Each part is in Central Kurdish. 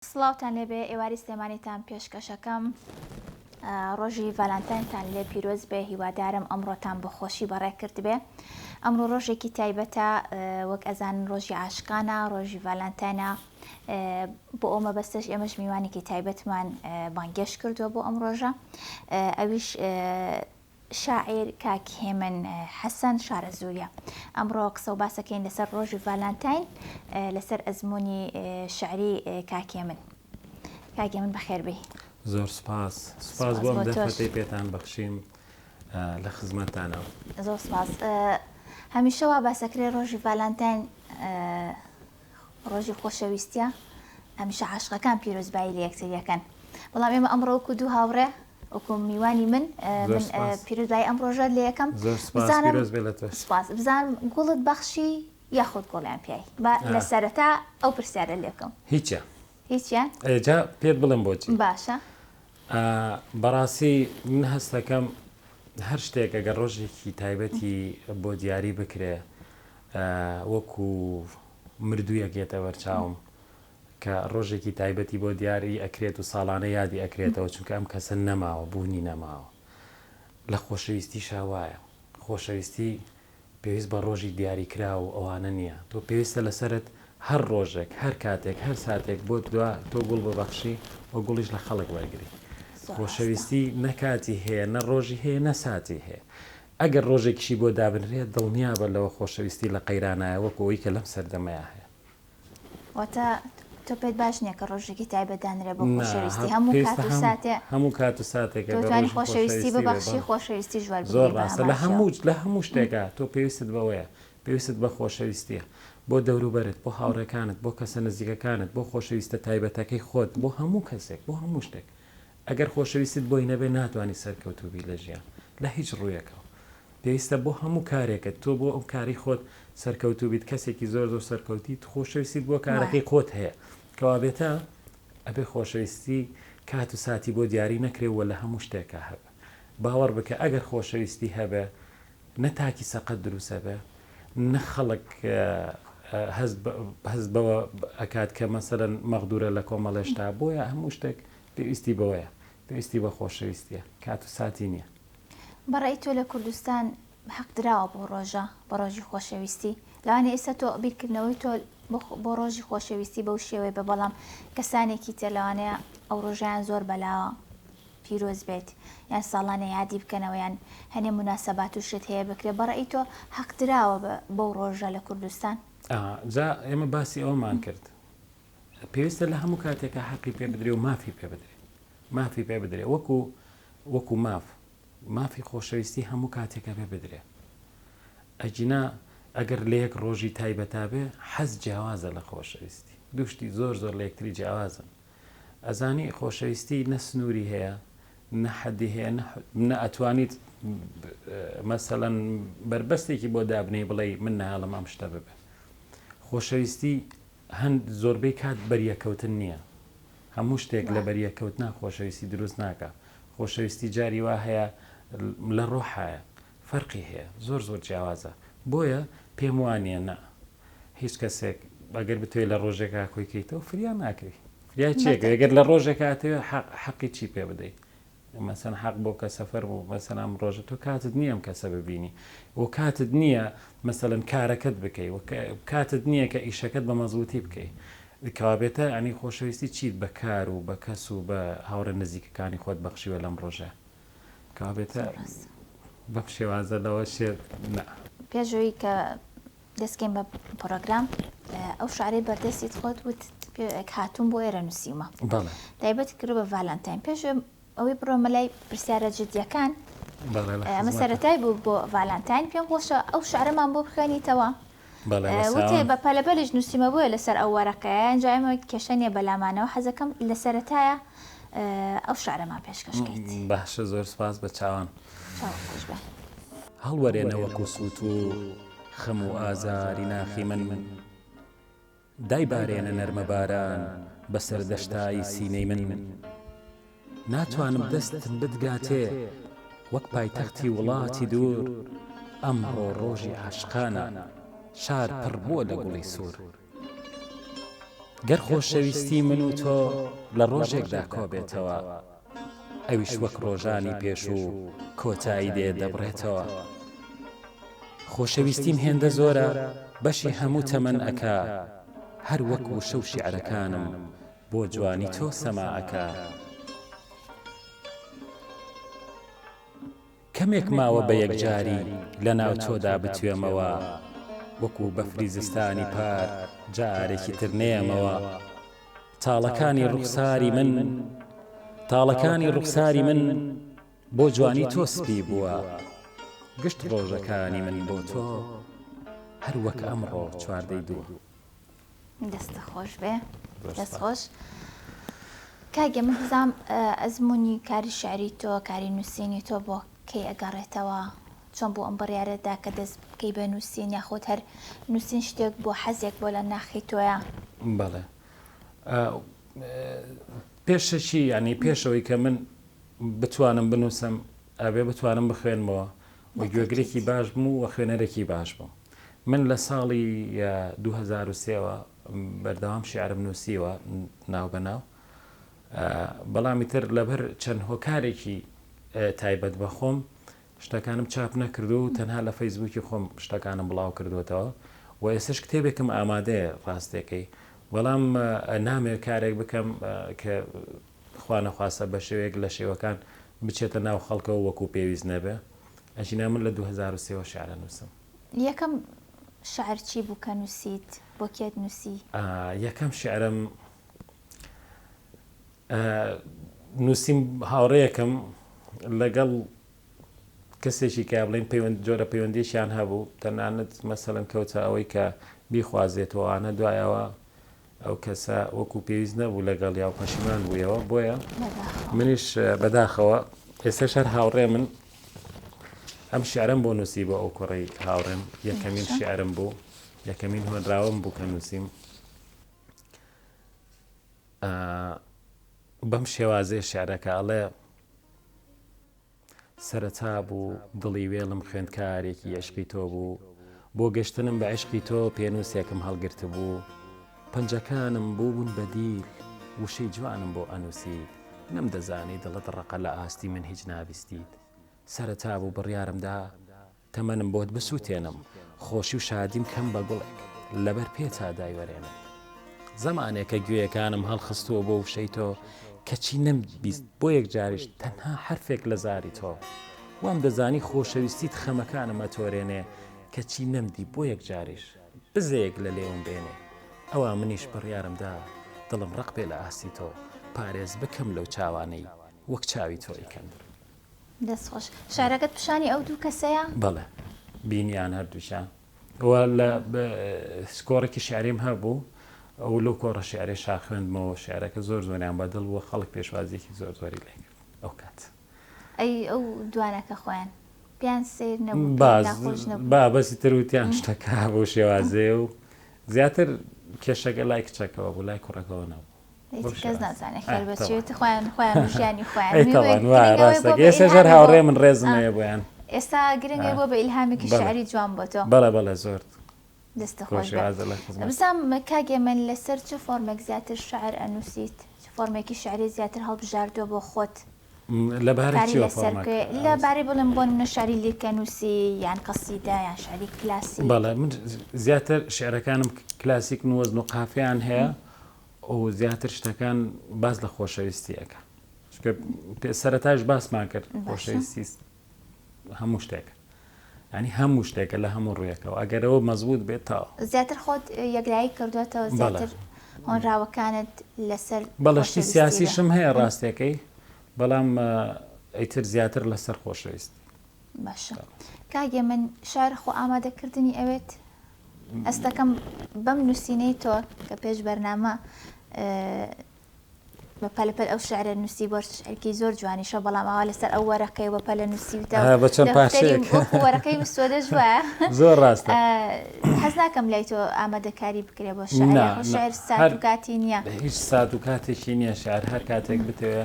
سڵاوتان لێبێ ئێواری سلێمانیتان پێشکەشەکەم ڕۆژی ڤالانتاینتان لێ پیرۆز بێ هیوادارم ئەمڕۆتان بە خۆشی بەڕێ کرد بێ. ئەمڕۆ ڕۆژێکی تایبەتە وەک ئەزانن ڕۆژی عاشقانە ڕۆژی ڤالانتاینە بۆ ئەومە بەستش ئێمەش میوانێکی تایبەتمان بانگێش کردووە بۆ ئەم ڕۆژە ئەویش شاعیر کاک هێمن حەسەن شارەزووریە. ئەمڕۆ قسە و باسەکەین لەسەر ڕۆژی ڤالانتاین لەسەر ئەزمموی شعری کاک هێمن. کاک هێمن بەخێربێ. زۆر سپاس سپاس بۆم دەفەتەی پێتان بەخشیم لە خزمەتتانەوە. زۆر سپاس. هەمیشەوە باسەکرێ ڕۆژی ڤالانتاین ڕۆژی خۆشەویستیە، هەمیشە عاشقەکان پیرۆزبایی لە یەکتریەکەن، بەڵام ئێمە ئەمڕۆ وەکو دوو هاوڕێ وەکو میوانی من پیرۆزبایی ئەم ڕۆژە لە یەکەم بزانم گوڵت بەخشی یاخود گۆڵیان پیایی لە سەرەتا ئەو پرسیارە لێکم. هیچیان جا پێت بڵم بۆچی باشە. بەڕاستی من هەستەکەم هەر شتێک ئەگەر ڕۆژێکی تایبەتی بۆ دیاری بکرێ وەکو مردوویەکێتە وەرچاوم کە ڕۆژێکی تایبەتی بۆ دیاری ئەکرێت و ساڵانە یادی ئەکرێتەوە، چونکە ئەم کەسە نەماوە بوونی نەماوە. لە خۆشەویستی شاوایە، خۆشەویستی پێویست بە ڕۆژی دیاریکرا و ئەوانە نییە. تۆ پێویستە لەسرت هەر ڕۆژێک هەر کاتێک هەر ساتێک بۆ دوا تۆ گوڵ ببەخشی و گوڵیش لە خەڵک وەرگری. خۆشەویستی نەکاتی هەیە، نە ڕۆژی هەیە، نە ساتی هەیە. ئەگەر ڕۆژێکیشی بۆ دابنرێت دڵنیا بە لەوە خۆشەویستی لە قەیرانایە وەکو ئەوەی کە لەم سەردەمەیە هەیە. واتە تۆ پێت باش نییە کە ڕۆژێکی تایبەتدانرێ بۆ خۆشەویستی هەموو کات و ساتێ هەموو کات و ساتێکە دەتوانانی خۆشەویستی ببەخشی خۆشەویستی ژوەر زۆر ڕاستە لە هەموو شتێکە تۆ پێویستت بەوەیە، پێویستت بە خۆشەویستیە بۆ دەوروبەرت، بۆ هاوڕێکانت، بۆ کەسە نزیکەکانت، بۆ خۆشەویستە تایبەتەکەی خۆت، بۆ هەموو کەسێک، بۆ هەموو شتێک. ئەگەر خۆشەویستت بۆی نەبێ ناتوانانی سەرکەوتوبی لە ژیان لە هیچ ڕوویەکەوە. پێویستە بۆ هەموو کارێکت تۆ بۆ ئەم کاری خۆت سەرکەوتوبیت، کەسێکی زۆر زۆر سەرکەوتیت، خۆشەویستیت بۆ کارەکەی خۆت هەیە کەوا بێتە ئەبێ خۆشەویستی کات و ساتی بۆ دیاری نەکرێەوە لە هەموو شتێکە هەبە. باوەڕ بکە ئەگەر خۆشەویستی هەبێ نەتاکی سەقەت دروستە بێ، نە خەڵک هەست بەوە ئەکات کە مەسەرەن مەغدورە لە کۆمەڵێشتا. بۆیە هەموو شتێک پێویستی بەوەیە، پێویستی بە خۆشەویستیە، کات و ساتی نییە. بەڕێی تۆ لە کوردستان حەق دراوە بۆ ڕۆژە بە ڕۆژی خۆشەویستی؟ لەوانێ ئێستا تۆ بیرکردنەوەی تۆ بۆ ڕۆژی خۆشەویستی بەو شێوەیە بە، بەڵام کەسانێکی تێ لەوانەیە ئەو ڕۆژیان زۆر بەلاوە پیرۆز بێت یان ساڵانە یادی بکەنەوە یان هەنێ مناسەبات و شت هەیە بکرێت. بەڕێی تۆ حەق دراوە بەو ڕۆژە لە کوردستان؟ جا ئێمە باسی ئەومان کرد، پێویستە لە هەموو کاتێکە حەقی پێ بدرێ و مافی پێ بدرێ، مافی پێ بدرێ وەکو مافی خۆشەویستی هەموو کاتێکە پێ بدرێ. ئەجینا ئەگەر لە یەک ڕۆژی تایبەتا بێ حەز جیاوازە لە خۆشەویستی، دووشتی زۆر زۆر لە یەکتری جیاوازن. ئەزانی خۆشەویستی نە سنووری هەیە، نە حەدی هەیە، نە ئەتوانیت مەسەڵەن بربەستێکی بۆ دابنێ بڵێ من نەهاڵم ئەم شتە ببێ. خۆشەویستی هەند زۆربەی کات بەریەکەوتن نییە، هەموو شتێک لە بەریەکەوتنا خۆشەویستی دروست ناکە. خۆشەویستی جاری وا هەیە لە ڕۆحایە، فەرقی هەیە، زۆر زۆر جیاوازە. بۆیە پێم وانە نە هیچ کەسێک ئەگەر بتوێت لە ڕۆژێکا خۆیکەیتەوە فریان ناکەی. فریا چێک ئەگەر لە ڕۆژێکاتەوە حەقی چی پێ بدەیت؟ مەسەن حەق بۆ کە سەفەر بوو مەسەلام ڕۆژە تۆ کاتت نییە ئەم کەسە ببینی و کاتت نییە مەسەلەن کارەکەت بکەی و کاتت نییە کە ئیشەکەت بە مەزبوطی بکەیت. کەوابێتە ئەنی خۆشەویستی چیت بە کار و بە کەس و بە هاوڕە نزیکەکانی خۆت بەخشیوە لەم ڕۆژە. کەوابێتە بەم شێوازە لەوە شێر پێشەوەی کە دەستکەین بە پرۆگرام ئەو شعرەی بەردەستیت خۆت وت هاتوون بۆ ئێرە نووسیمە تایبەتی کرد بە ڤالانتاین. پێش ئەوەی بڕۆمە لای پرسیارە جدیەکان ئەمە سەرەتای بوو بۆ ڤالانتاین، پێم خۆشە ئەو شعرەمان بۆ بخوێنیتەوە. وتێ بە پەلەبەریش نووسیمە بووە لەسەر ئەو وەرەقەیە، ئەنجا ئێمە کێشەنیە بەلامانەوە حەزەکەم لە سەرەتایە ئەو شعرەمان پێشکەشکەیت. باشە، زۆر سپاس بە چاوان. هەڵوەرێنەوە کوسووت و خەم و ئازاری ناخی من دایبارێنە نەرمە باران بەسەر دەشتایی سینەی من. ناتوانم دەستم بدگاتێ وەک پایتەختی وڵاتی دوور، ئەمڕۆ ڕۆژی عاشقانە شار پڕ بووە لە گوڵی سوور. گەر خۆشەویستی من و تۆ لە ڕۆژێکدا کۆبێتەوە ئەویش وەک ڕۆژانی پێش و کۆتایی دێ دەبڕێتەوە خۆشەویستیم هێندە زۆرە بەشی هەموو تەمەن ئەکا هەر وەکو شەو شیعرەکانم بۆ جوانی تۆ سەماعەکە کەمێک ماوە بە یەکجاری لە ناو تۆدا بتوێمەوە وەکو بەفری زستانی پار جارێکی تر نێمەوە تاڵەکانی ڕوخساری من بۆ جوانی تۆ سپی بووە گشت ڕۆژەکانی من بۆ تۆ هەر وەک ئەمڕۆ چواردەی دووە دەستە خۆش بێ دەست خۆش کاگە من بزام ئەزمموی کاری شعری تۆ کاری نووسینی تۆ بۆ کەی ئەگەڕێتەوە چۆن بۆ ئەم بڕیارەتدا کە دەست بکەی بە نووسین یاخۆت هەر نووسین شتێک بۆ حەزێک بۆ لە ناخی تۆیە بەڵێ پێشەشی ینی پێشەوەی کە من بتوانم بنووسم ئەبێ بتوانم بخوێنمەوە و گوێگرێکی باش بووم و خوێنەرێکی باش بووم من لە ساڵی 2023ەوە بەردەوام شیعرم نووسیوە ناو بەناو بەڵامی تر لەبەر چەند هۆکارێکی تایبەت بە خۆم شتەکانم چاپ نەکردو و تەنها لە فەیسبووکی خۆم شتەکانم بڵاو کردوێتەوە و ئێسش کتێبێکم ئامادەیە ڕاستێکەی بەڵام نامێت کارێک بکەم کە خوانەخواسە بە شێوەیەک لە شێوەکان بچێتە ناو خەڵکەوە وەکو پێویست نەبێ ئەژینا من لە 2023 شیعرە نووسم یەکەم شعر چی بوو کە نووسیت بۆ کێت نووسی یەکەم شیعرم نووسیم هاوڕەیەکم لەگەڵ کەسێکی کا بڵین جۆرە پەیوەندیشیان هەبوو تەنانەت مەسەڵەن کەوتە ئەوەی کە بیخوازێتەوەوانە دوایەوە ئەو کەسە وەکو پێویست نەبوو لەگەڵ یا پەشیمان بوویەوە بۆیە منیش بەداخەوە ئێستش هەر هاوڕێ من ئەم شیعرم بۆ نووسی بۆ ئەو کوڕی هاوڕێم یەکەمین شیعرم بوو یەکەمین هۆنراوم بوو کە نووسیم بەم شێوازەیە شیعرەکە ئەڵێ سەرەتا بوو دڵی وێڵم خوێندکارێکی عشقی تۆ بوو بۆ گەشتنم بە عشقی تۆ پێنووسێکم هەڵگرت بوو پەنجەکانم بوون بەدیل وشەی جوانم بۆ ئەنووسیت نەم دەزانی دڵت ڕقە لە ئاستی من هیچ ناویستیت سەرەتا بوو بڕیارمدا تەمەنم بۆت بسووتێنم خۆشی و شادیم کەم بە گوڵێک لەبەر پێتا دایوەرێنم زەمانێکە گوێیەکانم هەڵخستووە بۆ وشەی تۆ کەچی نەمبیست بۆ یەک جاریش تەنها حرفێک لە زاری تۆ وام دەزانی خۆشەویستیت خەمەکانم ئەتۆرێنێ کەچی نەمدی بۆ یەک جاریش بزەیەک لە لێوم بێنێ ئەوە منیش بڕیارمدا دڵم ڕق بێ لە ئاستی تۆ پارێز بکەم لەو چاوانەی وەک چاوی تۆ ئیکەندر دەستخۆش شارەکەت پیشانی ئەو دوو کەسەیە بەڵێ بینیان هەردووشان وە لە سکۆڕێکی شعریم هەبوو ئەو لەو کۆڕە شعرێ شاخوێندمەوە شعرەکە زۆر زۆریان بەدڵ بووە خەڵک پێشوازیێکی زۆر زۆری لێ ئەو کات ئەو دوانەکە خۆیان پیان سیر نەبوو با بەسی تروتیان شتەکە بۆ شێوازێ و زیاتر کێشەکە لای کچەکەەوە بوو لای کوڕەکەەوە نەبوو کەس نازانێت خێر بەچێت خۆیان ژیانی ڕاستەکە ئێسێژەر هاوڕێ من ڕێزمەیە بۆیان ئێستا گرنگە بۆ بە ئیلهامێکی شعری جوان بۆ تۆ بەڵە زۆر دەستە خۆش بزانم کاگێ من لەسەر چه فۆرمێک زیاتر شعر ئەنووسیت فۆرمێکی شعری زیاتر هەڵبژاردووە بۆ خۆت لەبارەی بڵم بۆ منە شعری لیرکە نووسی یان قەسیدە یان شعری کلاسی بەڵێ من زیاتر شعرەکانم کلاسیک وەزن و قافیان هەیە و زیاتر شتەکان باز لە خۆشەویستیەکە سەرەتاش باسمان کرد خۆشەویستی هەموو شتێکە ینی هەموو شتێکە لە هەموو ڕوویەکەەوە ئەگەرەوە مەزبوط بێتەوە زیاتر خۆت یەکلایی کردوێتەوە زیاتر هۆنراوەکانت لەسەر بەڵشتی سیاسیشم هەیە ڕاستیەکەی بەڵام ئەیتر زیاتر لەسەر خۆشەویست باشە کاگێ من شار خۆ ئامادەکردنی ئەوێت ئەستەکەم بەم نووسینەی تۆ کە پێش بەرنامە بەپەلەپەل ئەو شعرە نووسی بۆرشکی زۆر جوانیشە بەڵام ئەوە لەسەر ئەو وەرەکەی بەپەلە نووسیوتە وەرەکەی وەسوۆدە جوایە زۆر ڕاستە حەز ناکەم لای تۆ ئامادەکاری بکرێ بۆ شعر سات و کاتی نییە هیچ سات و کاتێکی نییە شعر هەر کاتێک بتەوێ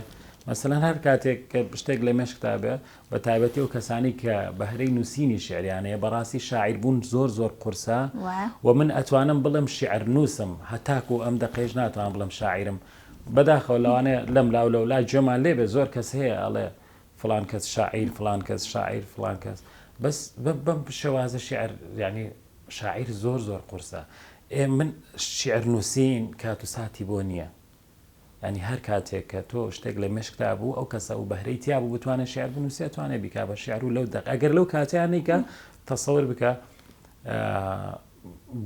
مەسەلەن هەر کاتێک کە شتێک لە مێشکتا بێ بە تایبەتی و کەسانی کە بەهرەی نووسینی شعریانەیە بەڕاستی شاعیر بوون زۆر قورسە و من ئەتوانم بڵم شعر نووسم هەتاکو ئەم دەقێژ ناتوان بڵم شاعرم بەداخەوە لەوانەیە لەم لاو لەولای جێمان لێبێ زۆر کەس هەیە ئەڵێ فلان کەس شاعیر فلان کەس شاعیر فلان کەس بەس بەم شێوازە شعر ینی شاعیر زۆر قورسە من شعر نووسین کات و ساتی بۆ نییە ینی هەر کاتێک کە تۆ شتێک لە مشکتا بوو ئەو کەسە و بەهرەی تیا بوو بتوانێت شعر بنووسێت توانێت بیکا بە شعر و لەو دەق ئەگەر لەو کاتیانەی کە تەسەور بکە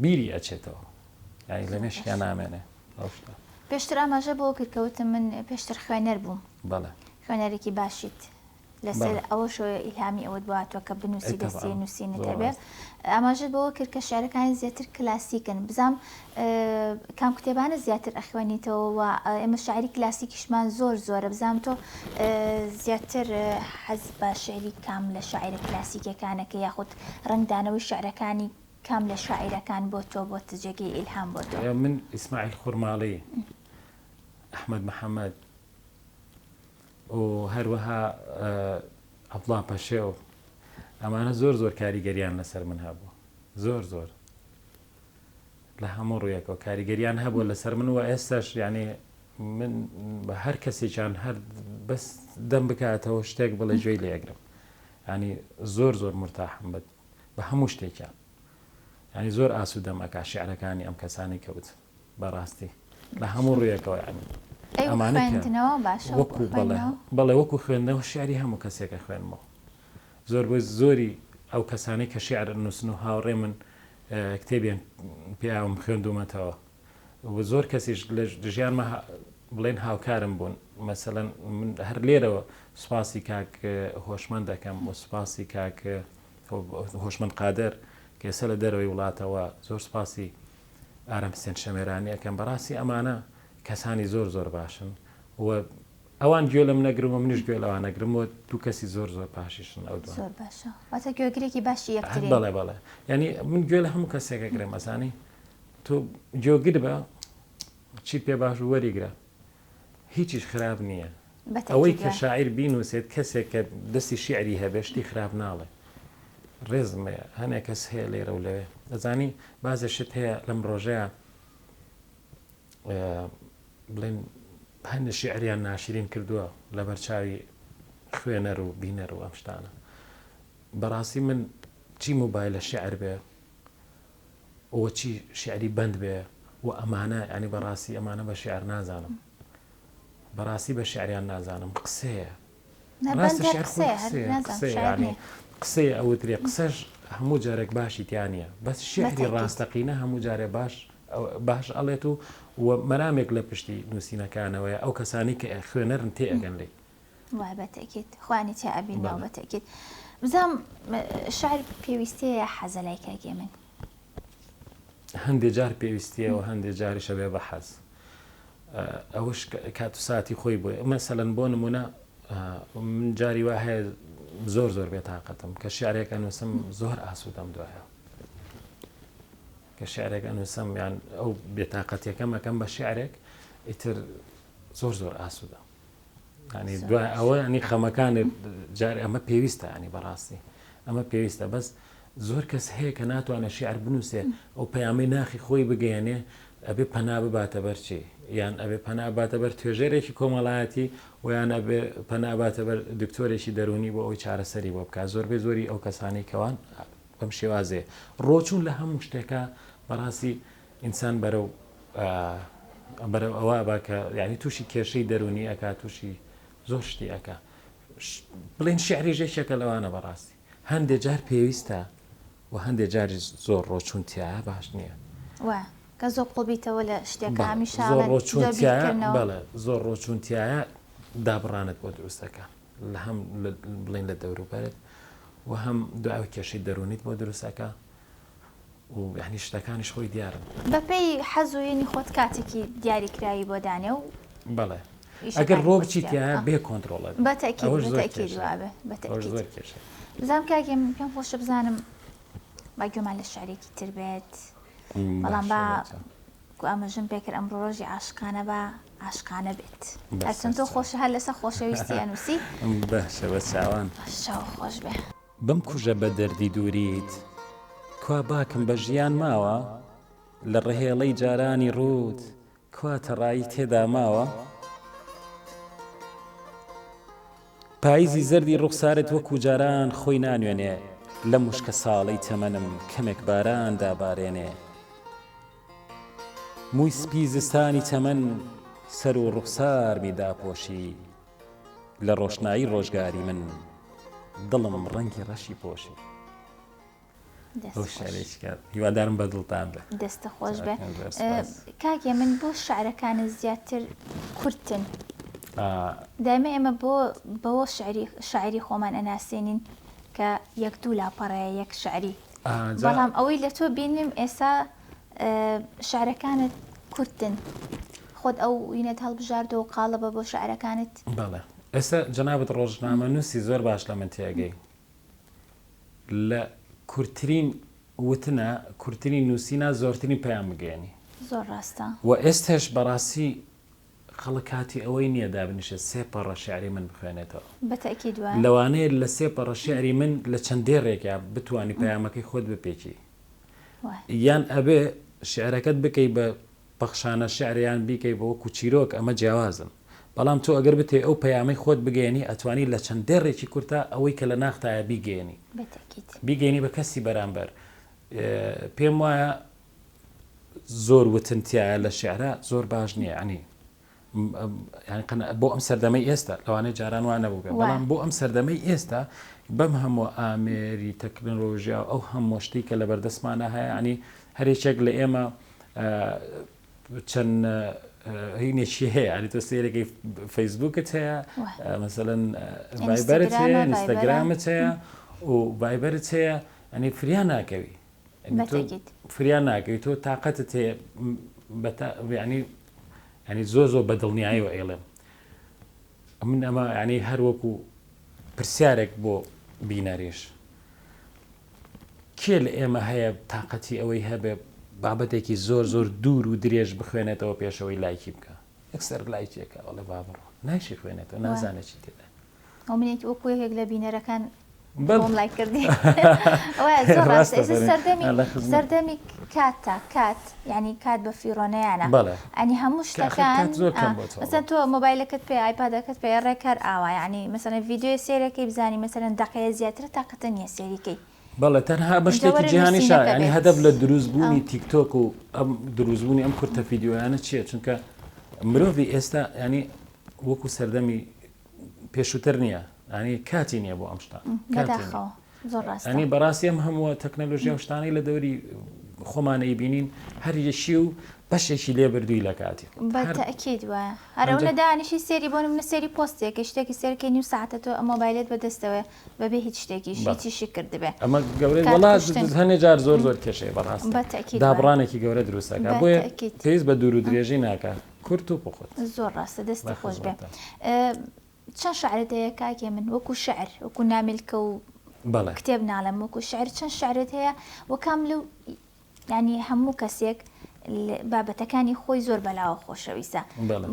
بیری ئەچێتەوە ینی لە مێشکیان نامێنێ ئەو شتە پێشتر ئاماژە بۆ کردکەوتم من پێشتر خوێنەر بووم بەڵێ خوێنەرێکی باشیت لەسەر ئەوە شۆ ئیلهامی ئەوەت بواتوە کە بنووسی دەستی نووسینت هەبێت ئاماژت بەوە کرد کە شعرەکانی زیاتر کلاسیکن بزانم کام کتێبانە زیاتر ئەخوێنیتەوە و ئێمە شاعری کلاسیکیشمان زۆرە بزانم تۆ زیاتر حەز بە شعری کام لە شاعرە کلاسیکەکانەکە یاخود ڕنگدانەوەی شعرەکانی کام لە شاعیرەکان بۆ تۆ بۆ جێگەی ئیلهام بۆ تۆ من ئیسماعیل خوڕماڵی ئەحمەد محەممەد و هەروەها عەبدوڵڵا پەشێو ئەمانە زۆر کاریگەریان لەسەر من هەبوو زۆر لە هەموو ڕوویەکەوە کاریگەریان هەبوو لەسەر من و ئێستاش یعنی من بە هەر کەسێکیان هەر بەس دەم بکاتەوە شتێک بڵێ گوێی لێگرم ینی زۆر مرتاحم بە هەموو شتێکیان ینی زۆر ئاسوودەم ئەکا شیعرەکانی ئەم کەسانی کەوت بەڕاستی لە هەموو ڕوویەکەوە ینی بەڵێ وەکو خوێندنەوە شعری هەموو کەسێکە خوێنمەوە زۆر بۆ زۆری ئەو کەسانی کە شیعر نووسن و هاوڕێ من کتێبیان پیاوم خوێندومەتەوە و زۆر کەسیش لە ژیانمە بڵێن هاوکارم بوون مەسەلەن من هەر لێرەوە سوپاسی کاک هۆشمەند دەکەم و سوپاسی کاک هۆشمەند قادر کە ئێستا لە دەرەوەی وڵاتەوە زۆر سوپاسی ئارەم حسێن شەمێرانی ئەەکەم بەڕاستی ئەمانە کەسانی زۆر باشن و ئەوان گوێ لەم نەگرم و منیش گوێ لەوان نەگرم و دوو کەسی زۆر پاشیشن ئەو زۆر باشە واتە گوێگرێکی باشی یەکترین بەڵێ ینی من گوێ لە هەموو کەسێکە گرێم ئەزانی تۆ گوێگر بە چی پێ باش و وەریگرە هیچیش خراپ نییە ئەوەی کە شاعیر بینوسێت کەسێک کە دەستی شیعری هەبێ شتی خراپ ناڵێ ڕێزمێ هەنێک کەس هەیە لێرە و لەوێ دەزانی بازە شت هەیە لەم ڕۆژەیە بڵێن هەندێک شیعریان ناشرین کردووە لە بەرچاوی خوێنەر و بینەر و ئەم شتانە بەڕاستی من چی موبایلە شیعر بێ و چی شیعری بند بێ و ئەمانە ینی بەڕاستی ئەمانە بە شیعر نازانم بەڕاستی بە شیعریان نازانم قسەیە قسەیە ئەوترێ قسەش هەموو جارێک باشی تیانە بەس شیعری ڕاستەقینە هەموو جارێ باش ئەڵێت و مەرامێک لە پشتی نووسینەکانەوەی ئەو کەسانی کە خوێنەرن تێ ئەگەن لێ وای بەتەکیت خوانی تیا ئەبین ناو بەتەکیت بزانم شعر پێویستەیە حەزە لای کاگێ من هەندێک جار پێویستیە و هەندێک جاریشە بێ بە حەز ئەوش کات و ساتی خۆی بووە مەسەلەن بۆ نمونە من جاری وا هەیە زۆر بێتاقەتم کە شیعرێک ئەنووسم زۆر ئاسوودەم دوایە کە شعرێک ئەنووسم یان ئەو بێتاقەتیەکەم ئەەکەم بە شعرێک ئیتر زۆر ئاسوودە ینی دوای ئەوە ینی خەمەکانت جارێ ئەمە پێویستە ینی بەڕاستی ئەمە پێویستە بەس زۆر کەس هەیە کە ناتوانێت شیعر بنووسێ ئەو پەیامی ناخی خۆی بگەیەنێ ئەبێ پەنا بباتە بەر چی یان ئەبێ پەنا باتە بەر توێژێرێکی کۆمەڵایەتی و یان ئەبێ پەنا باتە بەر دکتۆرێکی دەرونی بۆ ئەوی چارەسەری بۆ بکات زۆری ئەو کەسانی کەوان بەم شێوازێ ڕۆچوون لە هەموو شتێکە بەڕاستی ئینسان بەرەو ئەوە باکە یعنی تووشی کێشەی دەرونی ئەکا تووشی زۆر شتی ئەکا بڵێن شیعری ژێشێکە لەوانە بەڕاستی هەندێک جار پێویستە و هەندێک جاری زۆر ڕۆچوونتیایە باش نییە کە زۆر قۆبیتەوە لە شتێکە هەمیشە زۆر ڕۆچوونتیایە دابڕانت بۆ دروستەکە لە هەم بڵێن لە دەوروبەرت و هەم دوای کێشەی دەرونیت بۆ دروستەکە و یعنی شتەکانیش خۆی دیارن بەپێی حەزوێنی خۆت کاتێکی دیاریکراوی بۆ دانێ و بەڵێ ئەگەر ڕۆ بچیتە بێ کۆنتترۆڵە بزانام کاگەم پێم خۆشە بزانم با گوێمان لە شعرێکی تر بێت بەڵام با ئەمەژم پێکرد ئەمڕۆ ڕۆژی عاشقانە بە عاشقانە بێت هەرچەند تۆ خۆشە هەر لەسەر خۆشەویستی ئەنووسی باشە بە چاوان شەو خۆش بێ بم کوژە بە دەردی دووریت کوا باکم بە ژیان ماوە لە ڕێهێڵەی جارانی ڕوود کوا تەڕایی تێدا ماوە پاییزی زەردی ڕوخسارت وەکو جاران خۆی نانوێنێ لە موشکە ساڵەی تەمەنم کەمێک باران دابارێنێ مووی سپی زستانی تەمەن سەر و ڕوخسار میداپۆشی لە ڕۆشنایی ڕۆژگاری من دڵم ڕەنگی ڕەشی پۆشی ئەو شعرێکات هیوادارم بە دڵتان بێ دەستە خۆش بێ کاکێ من بۆ شعرەکانت زیاتر کورتن دایمە ئێمە بەوە شاعری خۆمان ئەناسێنین کە یەک دوو لاپەڕەیە یەک شعری بەڵام ئەوەی لە تۆ بینیم ئێستا شعرەکانت کورتن خۆت ئەو وینەت هەڵبژاردەوە قاڵەبە بۆ شعرەکانت بەڵێ ئێستا جەنابەت ڕۆژنامە نووسی زۆر باش لە من تێگەی لە کورتترین وتنە کورتترین نووسینە زۆرترین پەیام بگەێنی زۆر ڕاستە و ئێستش بەڕاستی خەڵک کاتی ئەوەی نییە دابنیشە سێ پەڕە شعری من بخوێنێتەوە بەتەکی دوای لەوانەیە لە سێ پەڕە شعری من لە چەندێ ڕێکە بتوانی پەیامەکەی خۆت بپێکی یان ئەبێ شعرەکەت بکەی بە پەخشانە شعریان بیکەی بە وەکو چیرۆک ئەمە جیاوازن بەڵام تۆ ئەگەر بتێ ئەو پەیامی خۆت بگەێنی ئەتوانی لە چەندێ ڕێکی کورتە ئەوەی کە لە ناختایە بیگەێنی بیگەێنی بە کەسی بەرامبەر پێم وایە زۆر وتنتیایە لە شعرە زۆر باش نییە عنی بۆ ئەم سەردەمەی ئێستا لەوانەیە جاران وانە بووگە بەڵام بۆ ئەم سەردەمەی ئێستا بەم هەموو ئامێری تەکنۆلۆژیا ئەو هەموو شتێک کە لە بەردەستمانە هەیە عنی هەرێکێک لە ئێمە چەند هینێکی هەیە ئەلی تۆ سێرەکەی فەیسبووکت هەیە مەسەڵەن ڤایبەرت هەیە ئینستاگرامت هەیە و ڤایبەرت هەیە ئەنی فریان ناکەوی فریان ناکەوی تۆ تااقەتت هەیە ینی زۆ بەدڵنیاییەوە ئێڵێم من ئەمە ینی هەر وەکو پرسیارێک بۆ بینەرێش کێ لە ئێمە هەیە تااقەتی ئەوەی هەبێ بابەتێکی زۆر دوور و درێژ بخوێنێتەوە پێشەوەی لایکی بکە یەکسەر لایکێکە ئەڵێ بابڕۆ نایشی خوێنێتەوە نازانێکی تێدا ئەو منێک وەکو یەکێک لە بینەرەکان بۆم لای کردی سەردەمی کات ینی کات بە فیرۆنەیانە ئەنی هەموو شتەکان مەسەن تۆ مۆبایلەکەت پێ ئایپادەکەت پێ ڕێکار ئاوا ینی مەسەن ڤیددیۆ سێرەکەی بزانی مەسەرەن دەقەیە زیاترە تااقەتە نییە سێریکەی بەڵێ تەنها بە شتێکی جیهانیشا ینی هەدەف لە دروستبوونی تیکتۆک و ئەم دروستبوونی ئەم کورتە ڤیددیۆیانە چییە چونکە مرۆڤی ئێستا ینی وەکو سەردەمی پێشووتر نییە ینی کاتی نییە بۆ ئەم شتان ئەنی بەڕاستی ئەم هەموو تەکنەلۆژیا شتانەی لە دەوری خۆمانەی بینین هەریەشی و بەشێکی لێ بردووی لە کاتی بەتەکید وایە هەرەوە لە دانیشی سێری بۆ منە سێری پۆستێکی شتێکی سەرکەی نی و ساعتە تۆ مۆبایلێت بەدەستەوە بەبێ هیچ شتێکی هیچیشی کردبێ ئەمە گەورەی وڵات هەنێ جار زۆر کێشەیە بەڕاست دابڕانێکی گەورە دروستەکە بۆیە پێویست بە دوور و درێژی ناکە کورت و بخۆت زۆر ڕاستە دەستی خۆش بێ چەند شعرت هەیە کاکێ من وەکو شعر وەکو نامیلکە و کتێب ناڵم وەکو شعر چەند شعرت هەیە وەکام لەو ینی هەموو کەسێک بابەتەکانی خۆی زۆر بەلاوە خۆشەویستە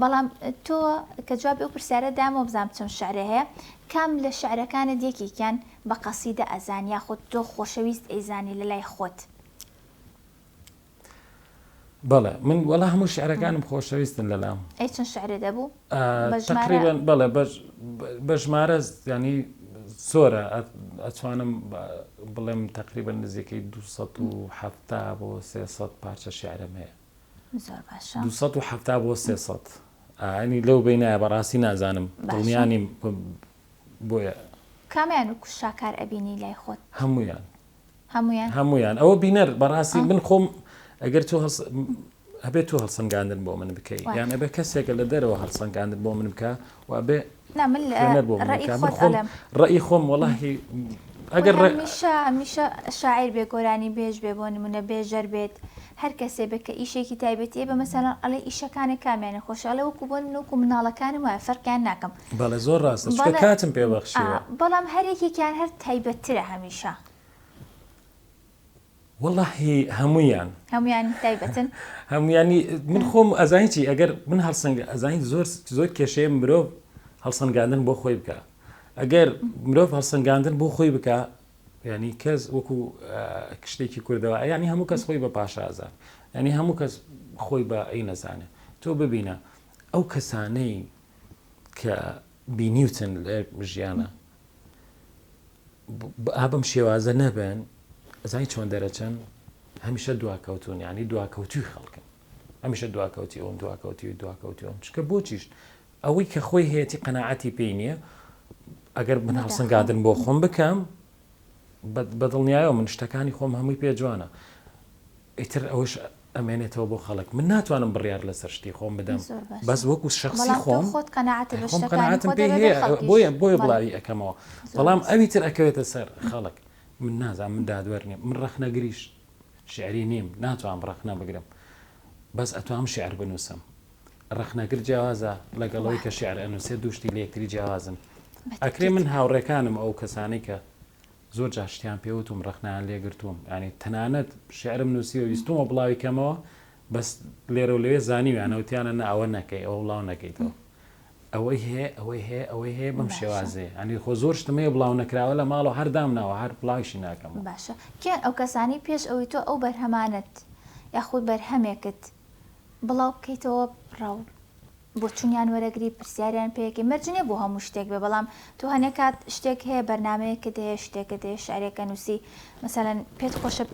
بەڵام تۆ کە جواب ئەو پرسیارە دامەوە بزانم چەند شعرە هەیە کام لە شعرەکانت یەکێکیان بە قەسیدە ئەزان یاخۆت تۆ خۆشەویست ئەیزانی لە لای خۆت بەڵێ من وەڵا هەموو شعرەکانم خۆشەویستن لەلام ئەی چەند شعرە دەبوو تقریباً بەڵێ بە ژمارە ینی زۆرە ئەتوانم بڵێم تقریبا نزیکەی 270 بۆ 300 پارچە شعرم هەیە 270 بۆ 300 ئەنی لەو بینایە بەڕاستی نازانم دڵنیانیم بۆیە کامیان و شاکار ئەبینی لای خۆت هەمویان ئەوە بینەر بەڕاستی من خۆم ئەگەر تۆ هەبێت تۆ هەڵسەنگاندن بۆ من بکەی یان ئەبێ کەسێکە لە دەرەوە هەڵسەنگاندن بۆ من بکە و ئەبێ ڕێی خۆم وەڵاهی ئەگەر هەمیشە شاعیر بێ گۆرانی بێژ بێ بۆ نمونە بێژەر بێت هەر کەسێ بێت کە ئیشێکی تایبەتیە بە مەسەڵەن ئەڵێ ئیشەکانە کامیانە خۆشحاڵە وەکو بۆ منوەکو مناڵەکانم وایە فەرقیان ناکەم بەڵێ زۆر ڕاستە چکە کاتم پێبەخشیوە بەڵام هەرێکێکیان هەر تایبەتترە هەمیشە واللهی هەمویان تایبەتن هەمویانی من خۆم ئەزانیی ئەگەر من هەڵسەنگ ئەزانیت زۆر کێشەیە مرۆڤ هەڵسەنگاندن بۆ خۆی بکە ئەگەر مرۆڤ هەڵسەنگاندن بۆ خۆی بکە ینی کەس وەکو شتێکی کوردەوە ینی هەموو کەس خۆی بە پاشازار ینی هەموو کەس خۆی بە ئەی نەزانێت تۆ ببینە ئەو کەسانەی کە بینیوتن لە ژیانە ئابم شێوازە نەبن ئەزانی چۆن دەرەچەن هەمیشە دواکەوتون ینی دواکەوتی خەڵکن هەمیشە دواکەوتی ئەوم دواکەوتیەوەم چکە بۆچیش ئەوەی کە خۆی هەیەی قەناعەتی پێی نییە ئەگەر من هەڵسەنگاندن بۆ خۆم بکەم بەدڵنیایەوە من شتەکانی خۆم هەمووی پێ جوانە ئیتر ئەوش ئەمێنێتەوە بۆ خەڵک من ناتوانم بڕیار لەسەر شتی خۆم بدەم بەس وەکو شخصی خۆم قەناعەتم پێ هەیە بۆیە بڵاوی ئەەکەمەوە بەڵام ئەوی تر ئەکەوێتە سەر خەڵک من نازانم من دادوەر نییم من ڕەخنەگریش شعری نیم ناتوانم ڕەخنە بگرم بەس ئەتوانم شعر بنووسم ڕەخنەگر جیاوازە لەگەڵەوەی کە شعر ئەنووسێ دووشتی لە یەکتری جیاوازن ئەکرێ من هاوڕێکانم ئەو کەسانی کە زۆر جاشتیان پێوتم ڕەخنیان لێگرتووم ینی تەنانەت شعرم نووسیوە ویستمە بڵاوی کەمەوە بەس لێرە و لەوێ زانیویانەوتیانە ئەوە نەکەی ئەوە بڵاو نەکەیتەوە ئەوەی هەیە بەم شێوازێ ئەنی خۆ زۆر شتمەیە بڵاو نەکراوە لە ماڵەوە هەردام ناوە هەر بڵاویشی ناکەم باشە کێن ئەو کەسانی پێش ئەوەی تۆ ئەو بەرهەمانت یاخود بەرهەمێکت بڵاو بکەیتەوە ڕاو بۆ چونیان وەرەگری پرسیاریان پێیەکی مەرجنێ بۆ هەموو شتێک بێ بەڵام تو هەنێک کات شتێک هەیە بەرنمەیەکت هەیە شتێکت هەیە شارێکە نووسی مەسەلەن پێت خۆشە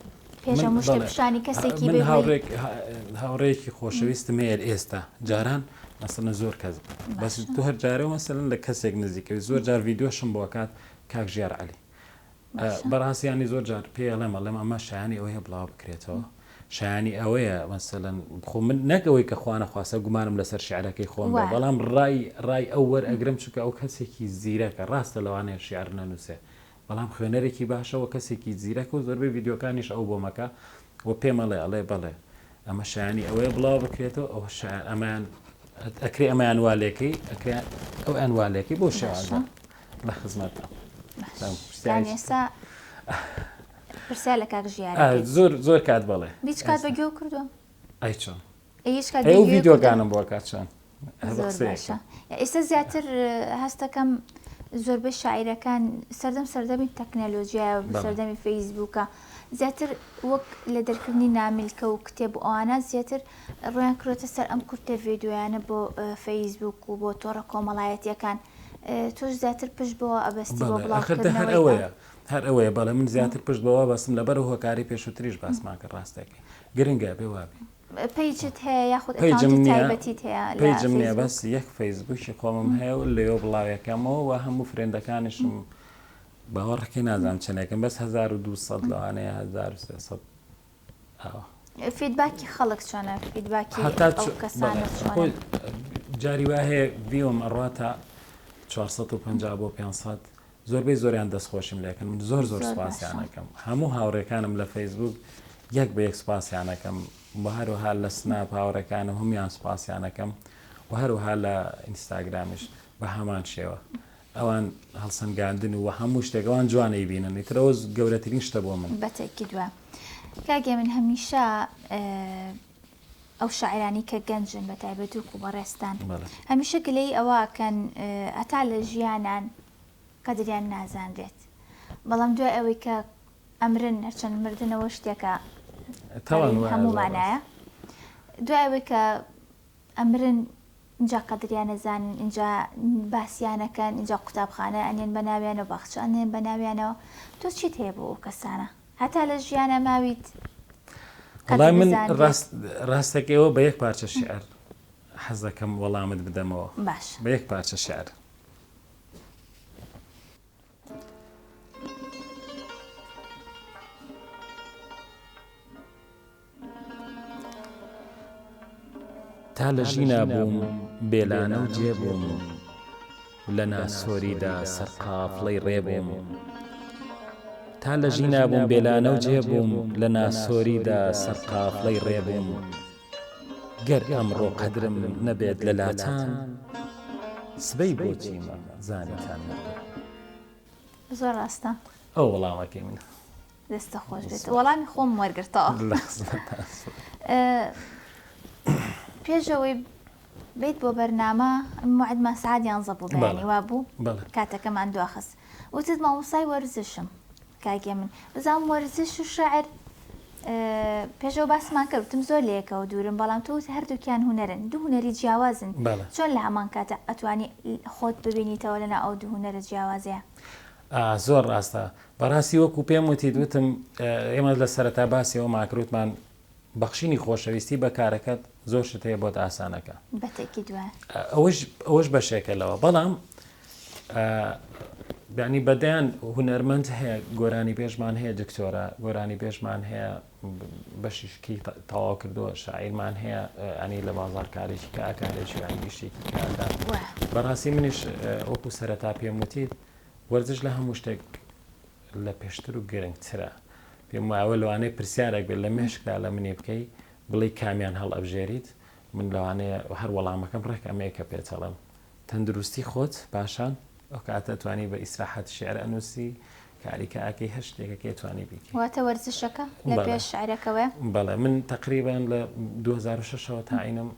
پێشە مشتێ پیشانی کەسێکی من هاوڕێکی خۆشەویستم هەیە ئێستا جاران مەسەلەن زۆر کەس بەس تو هەر جارەوە مەسەلەن لە کەسێک نزیکەوی زۆر جار ڤیدیۆشم بۆ کات کاک ژیار عەلی بەڕاستیانی زۆر جار پێڵێمە لەم ئەمە شایانی ئەوەیە بڵاو بکرێتەوە شایانی ئەوەیە مەسەلەن خۆ من نەکەوەی کە خوانە خواستە گومانم لەسەر شعرەکەی خۆم بەڵام ڕای ئەو وەرئەگرم چکە ئەو کەسێکی زیرەکە ڕاستە لەوانەیە شعر نەنووسێ بەڵام خوێنەرێکی باشەوە کەسێکی زیرەکە و زۆربەی ڤیدیۆکانیش ئەو بۆمەکە و پێمەڵێ ئەڵێ بەڵێ ئەمە شایانی ئەوەیە بڵاو بکرێتەوە ئەو ئەمان ئەکرێ ئەمە ئەنوالێکی ئەکرێ ئەو ئەنوالێکی بۆ شێوازە لە خزمەتە پرسیار لە کاک ژیار زۆر کات بڵێ هیچ کات بەگوێ کردووە ئەی چۆن ئەو ڤیدیۆگانم بۆ کات چۆن ئێستا زیاتر هەستەکەم زۆربەی شاعیرەکان سەردەمی تەکنەلۆژیایە سەردەمی فەیسبووکە زیاتر وەک لە دەرکردنی نامیلکە و کتێب ئەوانە زیاتر ڕویان کڕێتە سەر ئەم کورتە ڤیدیۆیانە بۆ فەیسبووک و بۆ تۆڕە کۆمەڵایەتیەکان تۆش زیاتر پشت بۆ ئەبەستی بۆ بڵاوکردنەوەی هەر ئەوەیە بەڵێ من زیاتر پشت بەوە بەسم لەبەر هۆکاری پێشووتریش باسمان کە ڕاستەکەی گرنگە بێ وابێ پیجت هەیە یاخود تایبەتیت هەیە پیجم نییە بەس یەک فەیسبووکی خۆمم هەیە و لێەوە بڵاوەکەمەوە و هەموو فرێندەکانیشم باوەڕەکەی نازانم چنێکم بەس 1200 لەوانەیە 1300 فیدباکی خەڵک چۆنە فیدباکی جاری وا هەیە ڤیۆم ئەڕاتە 450 بۆ 500 زۆربەی زۆریان دەستخۆشیم لێکن من زۆر سوپاسیانەکەم هەموو هاوڕێکانم لە فەیسبوک یەک بە یەک سوپاسیانەکەم بە هەروها لە سناپ هاوڕێکانم هەمویان سوپاسیانەکەم و هەروها لە ئینستاگرامیش بە هەمان شێوە ئەوان هەڵسەنگاندن و هەموو شتێکەوان جوانەی بینن ئیترەوە گەورەترین شتە بۆ من بەتێکی دووە کاگێ من هەمیشە ئەو شاعرانی کە گەنجن بە تایبەت و بەڕێستان هەمیشە گلەی ئەوەکەن هەتا لە ژیانان قەدریان نازانرێت بەڵام دوای ئەوەی کە ئەمرن هەرچەند مردنەوە شتێکە هەمومانایە دوای ئەوەی کە ئەمرن اینجا قەدریان نەزانن اینجا باسییانەکەن اینجا قوتابخانە ئەنێن بە ناویانە باخچە ئەنێن بە ناویانەوە تۆ چیت هەیە بۆ ئەو کەسانە هەتا لە ژیانە ماویت وەڵام من ڕاستەکەیەوە بە یەک پارچە شعر حەز دەکەم وەڵامت بدەمەوە باش بە یەک پارچە شعر تا لە ژینا بووم بێلانە و جێبووم لە ناسۆریدا سەرقافڵەی ڕێبووم تا لە ژینا بووم بێلانە و جێبووم لە ناسۆریدا سەرقافڵەی ڕێبووم گەر ئەمڕۆ قەدرم نەبێت لە لاتان سبەی بۆچیمە زانیتان زۆر ڕاستە ئەو وەڵامەکەی منە دەستە خۆش بێت وەڵامی خۆم وەرگرتەوە پێشەوەی بیت بۆ بەرنامە موعدمان سعات 11 بوو بەیانی وا بوو کاتەکەمان دواخست وتت مامۆستای وەرزشم کاگێ من بزانم وەرزش و شەعر پێشەوە باسمان کردتم زۆر لەیەکەوە دوورم بەڵام تۆ هەردووکیان هونەرن دوو هونەری جیاوازن چۆن لە هەمان کاتە ئەتوانی خۆت ببینیتەوە لەنا ئەو دوو هونەرە جیاوازەیە زۆر ڕاستە بەڕاستی وەکو پێم وتی دوتم ئێمە لە سەرەتا باسی ئەو ماکروتمان بەخشینی خۆشەویستی بە کارەکەت زۆر شت هەیە بۆت ئاسانەکە بەتێکی دوای ئەوەش بەشێکەلەوە بەڵام بینی بەدەیان هونەرمەند هەیە گۆرانی پێشمان هەیە دکتۆرە گۆرانی پێشمان هەیە بەشیشکی تەواو کردووە شاعیرمان هەیە ئەنی لە بازارکارێکی کاکارێکی ئەنگشتێکی کاکە بەڕاستی منیش وەکو سەرەتا پێم وتیت وەرزش لە هەموو شتێک لە پێشتر و گرنگترە پێم وایە لەوانەیە پرسیارێک بێت لە مێشکدا لە منێ بکەی بڵێ کامیان هەڵ ئەبژێریت من لەوانەیە هەر وەڵامەکەم ڕێکەمەیەکە پێچەڵم تەندروستی خۆت پاشان ئەو کاتە توانی بە ئیسراحەت شێعر ئەنووسی کاریکە ئاکەی هەر شتێکەکەی توانی بیکەی واتە وەرزشەکە لە پێش شعرەکەوە بەڵێ من تقریبان لە 2006ەوە تاعینم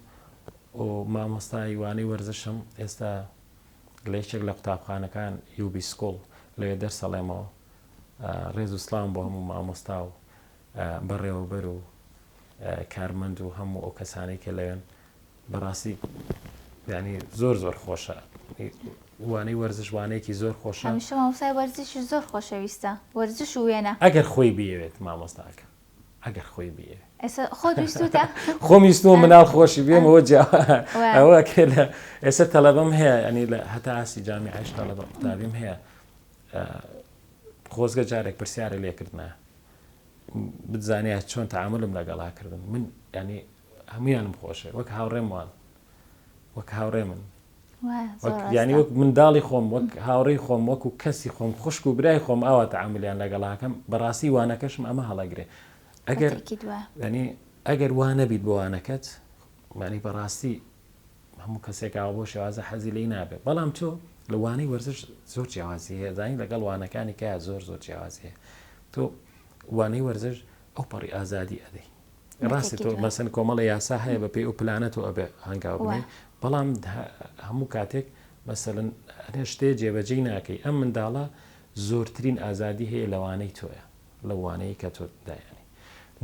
و مامۆستای وانەی وەرزشم ئێستا لە یەکێک لە قوتابخانەکان یوبی سکۆڵ لەوێ دەرسەڵێمەوە ڕێز و سڵام بۆ هەموو مامۆستا و بەڕێوەبەر و کارمەند و هەموو ئەو کەسانەی کە لەوێن بەڕاستی یعنی زۆر زۆر خۆشە وانەی وەرزش وانەیەکی زۆر خۆشە هەمیشە مامۆستای وەرزشی زۆر خۆشەویستە وەرزش و وێنە ئەگەر خۆی بیەوێت مامۆستاکە ئەگەر خۆی بیەوێت ئێستا خۆت ویستوتە خۆم ویستووە مناڵ خۆشی بێم ئەوە ئەوە کە لە ئێستا تەلەبەم هەیە ئەنی لە هەتا ئاسی جامیعەش تەلەبە قوتابیم هەیە خۆزگە جارێک پرسیارە لێکردنە بتزانێت چۆن تەعاملم لەگەڵاکردن من ینی هەمویانم خۆشێ وەک هاوڕێم وان وەک هاوڕێ من ینی وەک منداڵی خۆم وەک هاوڕێی خۆم وەکو کەسی خۆم خوشک و برای خۆم ئاوا تەعاملیان لەگەڵاکەم بەڕاستی وانەکەشم ئەمە هەڵەگرێ ینی ئەگەر وانە بیت بۆ وانەکەت مانی بەڕاستی هەموو کەسێکاوە بۆ شێوازە حەزی لی نابێت بەڵام تۆ لە وانەی وەرزش زۆر جیاوازی هەیە زانی لەگەڵ وانەکانی کە زۆر زۆر جیاوازی هەیە تۆ وانەی وەرزش ئەو پەڕی ئازادی ئەدەی ڕاستی تۆ مەسەن کۆمەڵە یاسا هەیە بە پێی ئەو پلانەت و ئەبێ هەنگاو بنێ بەڵام هەموو کاتێک مەسەلەن شتێ جێبەجێی ناکەی ئەم منداڵە زۆرترین ئازادی هەیە لەوانەی تۆیە لە وانەیە کە تۆ دایانی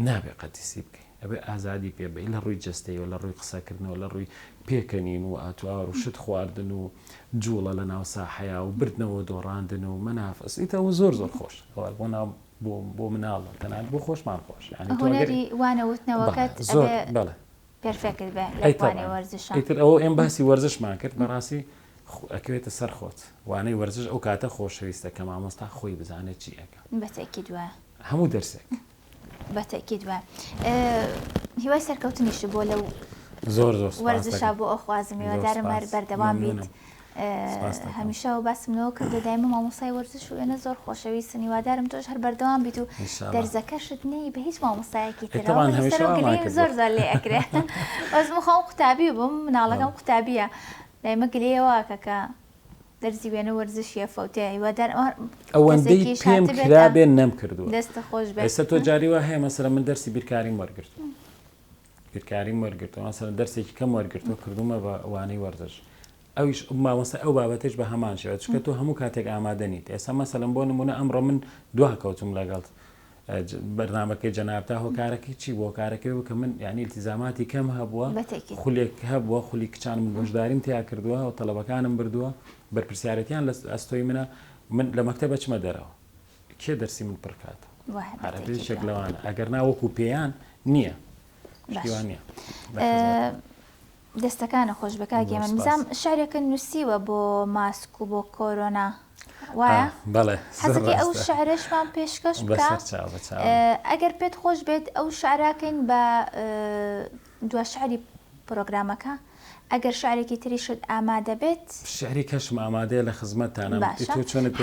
نابێ قەتیسی بکەی ئەبێ ئازادی پێبی لە ڕووی جستەیەوە لە ڕووی قسەکردنەوە لە ڕووی پێکەنین و ئاتوار و شت خواردن و جوڵە لە ناو ساحەیە و بردنەوە دۆڕاندن و مەنافەس ئیتەوە زۆر زۆر خۆش بۆ ناو بۆ مناڵە تەنان بۆ خۆشمان خۆش هونەری وانەوتنەوەکەت زۆر بەڵێ پێرفێکرد بێ لەوانەی وەرزشە ئیتر ئەوە ئێم باسی وەرزشمان کرد بەڕاستی ئەکەوێتە سەر خۆت وانەی وەرزش ئەو کاتە خۆشەویستە کە مامۆستا خۆی بزانێت چی ئەەکە بەتێکی دووە هەموو دەرسێک بەتێکی دووە هیوای سەرکەوتنیش بۆ لەو زۆر زۆر وەرزشا بۆ ئەو خوازمیێوەدارم هەر بەردەوام بیت هەمیشە و باسمەوە کردە دایمە مامۆستای وەرزش و وێنە زۆر خۆشەویستن هیوادارم تۆش هەر بەردەوام بیت و دەرزەکەشت نەی بە هیچ مامۆستایەکی ترەوە زۆر زۆر لێ ئەکرێ ئەزم خۆم قوتابی بووم مناڵەکەم قوتابیە دایمە گلەیەوەکە کە دەرزی وێنە وەرزشیە فەوتێ هیوادار ئەوەندەی پێم کرابێن نەم کردووە دەستە خۆش بێت ئێستا تۆ جاریوە هەیە مەسەلەن من دەرسی بیرکاریم وەرگرتووە بیرکاریم وەرگرتووە مەسەلەن دەرسێکی کەم وەرگرتووە کردومە بە وانەی وەرزش ئەویش مامۆستا ئەو بابەتش بە هەمان شێوە چکە تۆ هەموو کاتێک ئامادەنیت ئێستا مەسەلەن بۆ نمونە ئەمڕۆ من دوا کەوتم لەگەڵ بەرنامەکەی جەنابتا هۆکارەکەی چی بۆ کارەکەی کە من یعنی التیزاماتی کەم هەبووە خولێک هەبووە خولی کچانم بەشداریم تیا کردووە و تەلەبەکانم بردووە بەرپرسیارەتیان لە ئەستۆی منە من لە مەکتەبە چمە دەرەوە کێ دەرسی من پڕکات عەرەبیشێک لەوانە ئەگەر ناوەکو پێیان نییە شتیوان نییە دەستەکانە خۆش بەکاگێ من نزام شارێکە نووسیوە بۆ ماسک و بۆ کۆرۆنا وایە بەڵێ حەزەکەی ئەو شعرەشمان پێشکەش بکە ئەگەر پێت خۆش بێت ئەو شعراکەین بە دوا شعری پرۆگرامەکە ئەگەر شعرێکی تریشت ئامادە بێت شعری کەشم ئامادەیە لە خزمەتتانە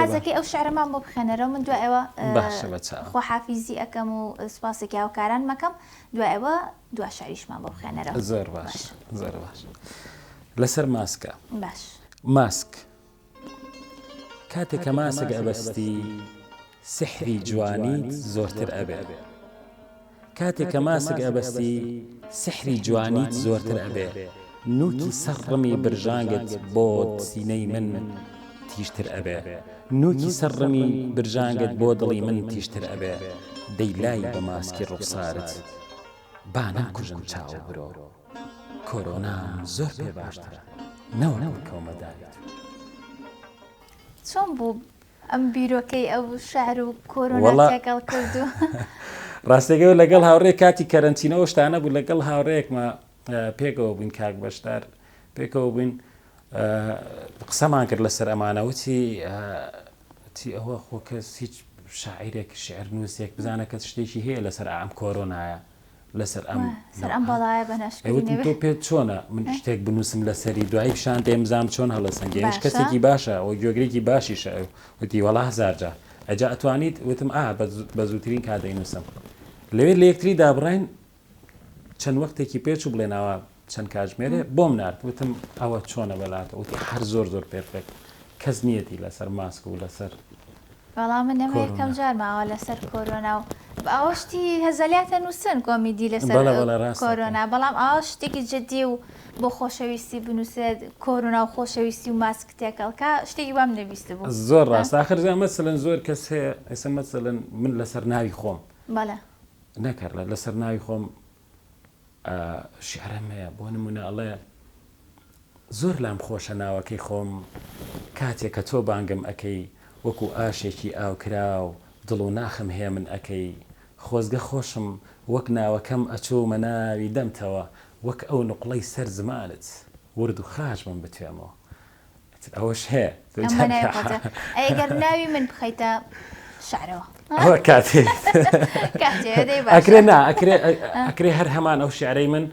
حەزەکەی ئەو شعرەمان بۆ بخێنەرەوە من دوایەوە باشە خۆحافیزی ئەەکەم و سپاسێکی هاوکاران مەکەم دوایەوە دوا شعریشمان بۆ بخێنەرەوە زۆر باش زۆر باش لەسەر ماسکە باش ماسک کاتێک کە ماسک ئەبەستی سحری جوانیت زۆرتر ئەبێ کاتێک کە ماسک ئەبەستی سحری جوانیت زۆرتر ئەبێ نوکی سەرڕمی برژانگت بۆ سینەی من تیشتر ئەبێ نوکی سەرڕمی برژانگت بۆ دڵی من تیشتر ئەبێ دەیلای بە ماسکی ڕوخسارت با ناکوژم چاو برۆ کۆرۆنام زۆر پێ باشترە نەوە کۆمەداریت چۆن بوو ئەم بیرۆکەی ئەو شەعر و کۆرۆنا تێکەڵ کردو ڕاستەکەی لەگەڵ هاوڕێ کاتی کەرەنتینەوە شتانە بوو لەگەڵ هاوڕەیەکمە پێکەوە بووین کاک بەشدار پێکەوە بووین قسەمان کرد لەسەر ئەمانە وتی ئەوە خۆکەس هیچ شاعیرێک شعر نووسێک بزانە کە شتێکی هەیە لەسەر ئەم کۆرۆنایە لەسەر ئەم بەڵایە بەناشکردنی تۆ پێت چۆنە من شتێک بنووسم لەسەری دوایی پیشان دێمزام چۆن هەڵەسەنگێ هیچ کەسێکی باشە ئەو گوێگرێکی باشیشە وتی وەڵا هەزارجا ئەجا ئەتوانیت وتم بە زووترین کادەینووسم لەوێ لە یەکتری دابڕین چەند وەختێکی پێچوو بڵێناوە چەند کاتژمێرێ بۆم نرد وتم ئەوە چۆنە بەلاتە وتی هەر زۆر پێرفێکت کەس نیەتی لەسەر ماسک و لەسەر بەڵام من ئەمە یەکەم جار ماوە لەسەر کۆرۆنا و ئەوشتی هەزەلیاتە نووسن کۆمیدی لەسەر کۆرۆنا بەڵام ئاوا شتێکی جددی و بۆ خۆشەویستی بنووسێت کۆرۆنا و خۆشەویستی و ماسک تێکەڵکە شتێکی وام نەویست بوو زۆر ڕاست ئاخر مەسەلەن زۆر کەس هەیە ئێستا مەسەلەن من لەسەر ناوی خۆم بەڵێ نەکرد لەسەر ناوی خۆم شیعرەم هەیە بۆ نمونە ئەڵێ زۆر لام خۆشە ناوەکەی خۆم کاتێک کە تۆ بانگم ئەەکەی وەکو ئاشێکی ئاوکرا و دڵ و ناخم هەیە من ئەەکەی خۆزگە خۆشم وەک ناوەکەم ئەچوومە ناوی دەمتەوە وەک ئەو نوقڵەی سەر زمانت ورد و خاش من بتوێمەوە ئەوەش هەیە ئەگەر ناوی من بخەیتە شعرەوە ئەوە ئەکرێ هەر هەمان ئەو شعرەی من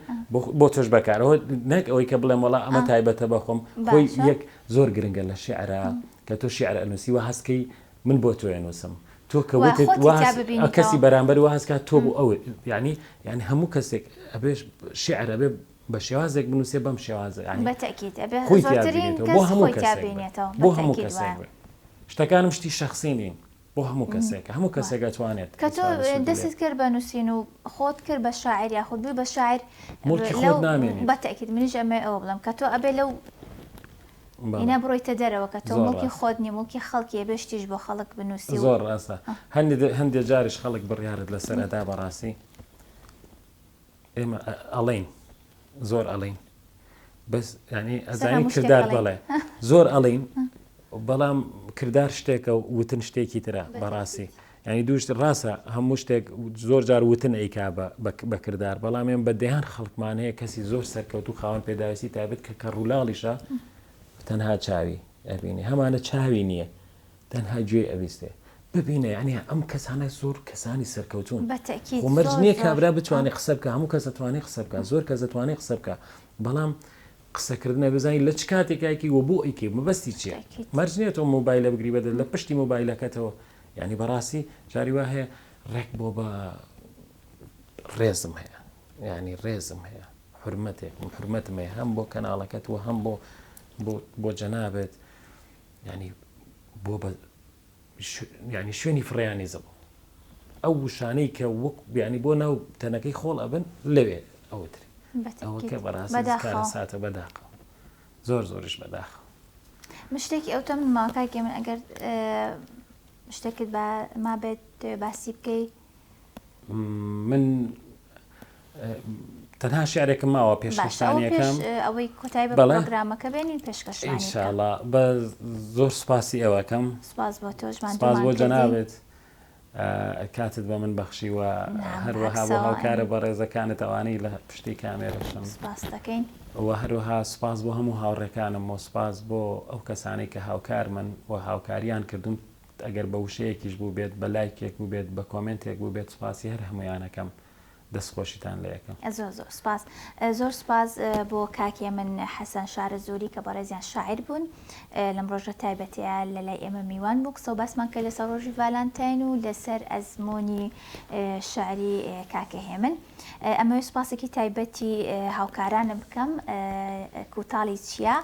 بۆ تۆش بەکارەوە نەک ئەوەی کە بڵێم وڵا ئەمە تایبەتە بەخۆم خۆی یەک زۆر گرنگە لە شعرە کە تۆ شعر ئەنووسی و هەستکەی من بۆ تۆ ئەنووسم تۆ کە کەسی بەرامبەر و هەستکات تۆ بوو ئەوە یعنی هەموو کەسێک ئەبێش شعر ئەبێ بە شێوازێک بنووسێ بەم شێوازە بۆ هەموو کەسێک شتەکانم شتی شخصی نین بۆ هەموو کەسێک هەموو کەسێک ئەتوانێت کە تۆ دەستت کرد بە نووسین و خۆت کرد بە شاعر یاخود بووی بە شاعر بەتەکیت منیش ئەمێ ئەوە بڵم کە تۆ ئەبێ لەو ئینە بڕۆیتە دەرەوە کە تۆ موڵکی خۆت نیە موڵکی خەڵکی بێشتیش بۆ خەڵک بنووسی زۆر ڕاستە هەندێک جاریش خەڵک بڕیارت لەسەرەدا بەڕاستی ئێمە ئەڵێن زۆر ئەڵێن بەس ینی ئەزانی کردار بەڵێ زۆر ئەڵێن بەڵام کردار شتێکە و وتن شتێکی ترە بەڕاستی ینی دووشت ڕاستە هەموو شتێک زۆر جار وتن ئەیکا بە کردار بەڵام ئێمە بە دەیان خەڵکمان هەیە کەسی زۆر سەرکەوت و خاوەن پێداویستی تایبەت کە ڕوولاڵیشە تەنها چاوی ئەبینی هەمانە چاوی نییە تەنها گوێ ئەویستێ ببینە یعنی ئەم کەسانە زۆر کەسانی سەرکەوتون مەرج نییە کابرا بتوانێت قسە بکە هەموو کەس دەتوانێت قسە بکە زۆر کەس دەتوانێت قسە بکە بەڵام قسەکردنە بزانین لە چ کاتێکایکی و بۆ ئەیکی مەبەستی چییە مەرج نییە تۆ مۆبایلە بگری بەدە لە پشتی مۆبایلەکەتەوە یعنی بەڕاستی جاری وا هەیە ڕێک بۆ بە ڕێزم هەیە ینی ڕێزم هەیە حرمەتم هەیە هەم بۆ کەناڵەکەت و هەم بۆ جەنابێت ینی بۆ ینی شوێنی فڕیانی زڵ ئەو وشانەی کە وەک بیانی بۆ ناو تەنەکەی خۆڵ ئەبن لەوێ ئەوتری ئەوەکە بەڕاستی ساتە بەداخە زۆریش بەداخە شتێکی ئەوتە من ماکایکێ من ئەگەر شتێکت ما بێت باسی بکەی من تەنها شعرێکم ماوە پێشکەشتانیەکەم ئەوەی کۆتای بە پرۆگرامەکە بێنین پێشکەشتانی ئینشاءالله بە زۆر سوپاسی ئەوەکەم سوپاس بۆ تۆشمان سوپاس بۆ جەنابێت کاتت بە من بەخشیوە هەروەها بۆ هاوکارە بە ڕێزەکانت ئەوانەی لە پشتی کامێرەشم سوپاس دەکەین و هەروەها سوپاس بۆ هەموو هاوڕێکانم و سوپاس بۆ ئەو کەسانەی کە هاوکار من و هاوکاریان کردوم ئەگەر بە وشەیەکیش بوو بێت بە لایکێک بوو بێت بە کۆمنتێک بوو بێت سوپاسی هەر هەمویانەکەم دەستخۆشیتان لە یەکەم. زۆر سپاس. زۆر سپاس بۆ کاکێ من حەسەن شارەزۆری کە بەڕێزیان شاعیر بوون لەم ڕۆژە تایبەتەیە لە لای ئێمە میوان بوو قسە و باسمان کرد لەسەر ڕۆژی ڤالانتاین و لەسەر ئەزمموی شعری کاکە هێمن. ئەمە سوپاسێکی تایبەتی هاوکارانم بکەم کوتاڵی چییە.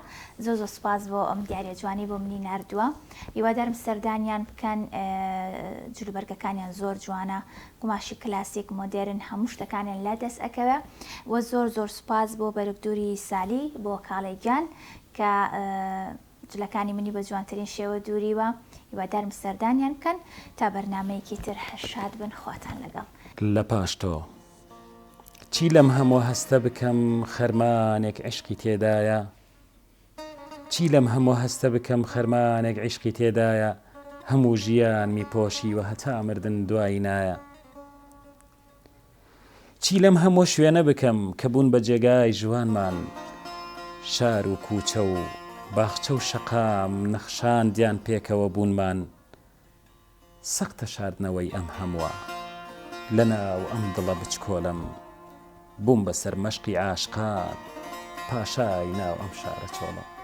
زۆر سپاس بۆ ئەم دیارە جوانی بۆ منی نردووە. هیوادارم سەردانیان بکەن جلوبەرگەکانیان زۆر جوانە، قماشی کلاسیک مۆدێرن هەموو شتەکانیان لا دەست ئەکەوێ و زۆر سپاس بۆ بەرگدووری سالی بۆ کاڵێگیان کە جلەکانی منی بە جوانترین شێوە دووریوە. هیوادارم سەردانیان بکەن تا بەرنامەیەکی تر شاد بن. خواتان لەگەڵ. لە پاش تۆ چی لەم هەموو هەستە بکەم خەرمانێک عشقی تێدایە، چی لەم هەموو هەستە بکەم خەرمانێک عشقی تێدایە، هەموو ژیان میپۆشی و هەتا مردن دوایی نایە. چی لەم هەموو شوێنە بکەم کە بوون بە جێگای ژوانمان، شار و کوچە و باخچە و شەقام نەخشاندیان پێکەوە بوونمان. سەختە شاردنەوەی ئەم هەمووە لەناو ئەم دڵە بچکۆلم، بووم بەسەر مەشقی عاشقان پاشای ناو ئەم شارە چۆڵە.